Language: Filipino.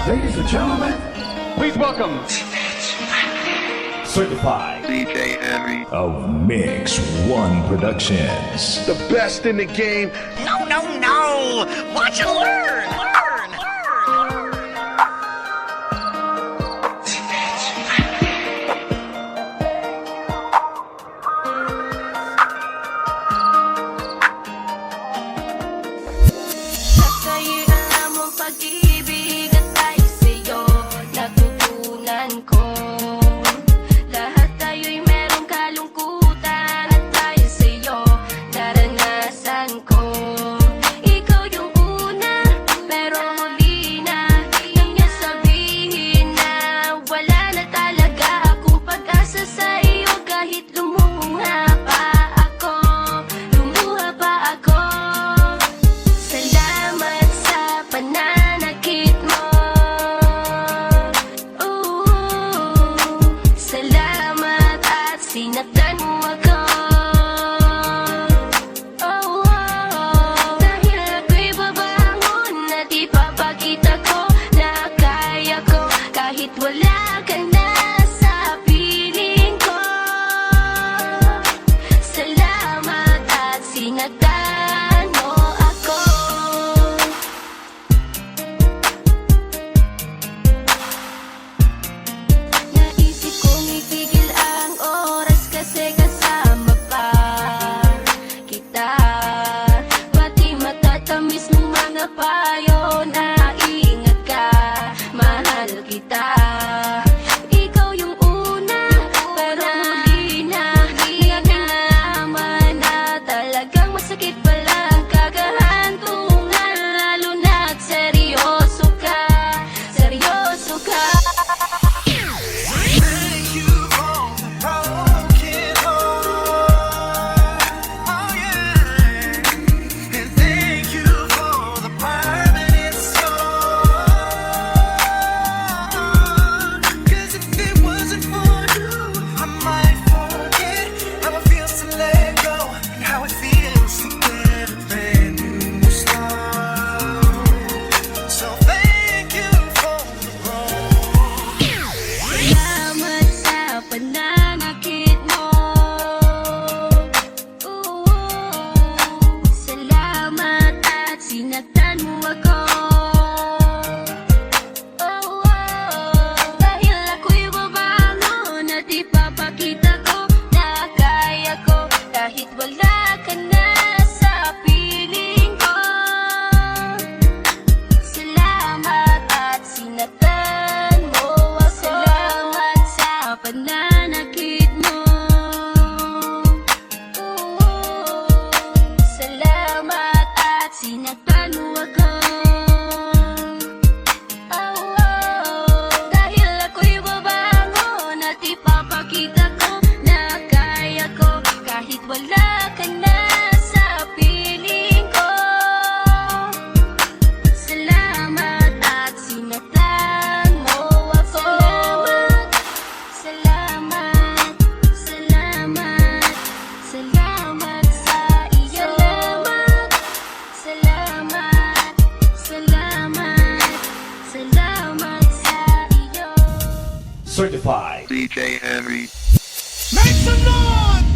Ladies and gentlemen, Please welcome certified DJ Henry. of Mix One Productions. The best in the game. No, no, no! Watch and learn! Learn! Sa'yo'y alam mong pag-ibig at tayo sa'yo natutunan ko. Lahat tayo'y merong kalungkutan at tayo sa'yo naranasan ko. Ikaw yung una, pero huli na nang niya sabihin na wala na talaga akong pag-asa sa'yo kahit lumuha pa ako. Lumuha pa ako. Salamat sa pananakit mo. Salamat at sinaktan mo ako. Dahil ako'y babangon at ipapakita ko na kaya ko kahit wala ka na sa piling ko. Salamat at sinaktan mo ako. Naisip kong itigil ang oras kasi kasama pa kita. Pati matatamis ng mga payo na ingat ka, mahal kita. Ikaw yung una, pero huli na. Nalaman na talagang masakit pala ang kagahantungan, lalo na't seryoso ka, seryoso ka. Thank you for the broken heart. Oh yeah. And thank you for the permanent scar. 'Cause if it wasn't for you, I might forget how it feels to let go and how it feels to get a brand new start. So thank you for the road. Salamat sa pananakit mo. Salamat at sinaktan mo ako. Dahil ako'y babangon at ipapakita ko na kaya ko kahit wala ka na sa piling ko. Salamat at sinaktan mo ako. Salamat sa pananakit mo. Salamat at sinaktan mo ako. Dahil ako'y babangon at ipapakita ko na kaya ko kahit wala ka na sa piling ko. Salamat at sinaktan mo ako. Salamat, salamat, salamat sa iyo. Salamat, salamat, salamat sa iyo. Certified DJ Henry. Make some noise!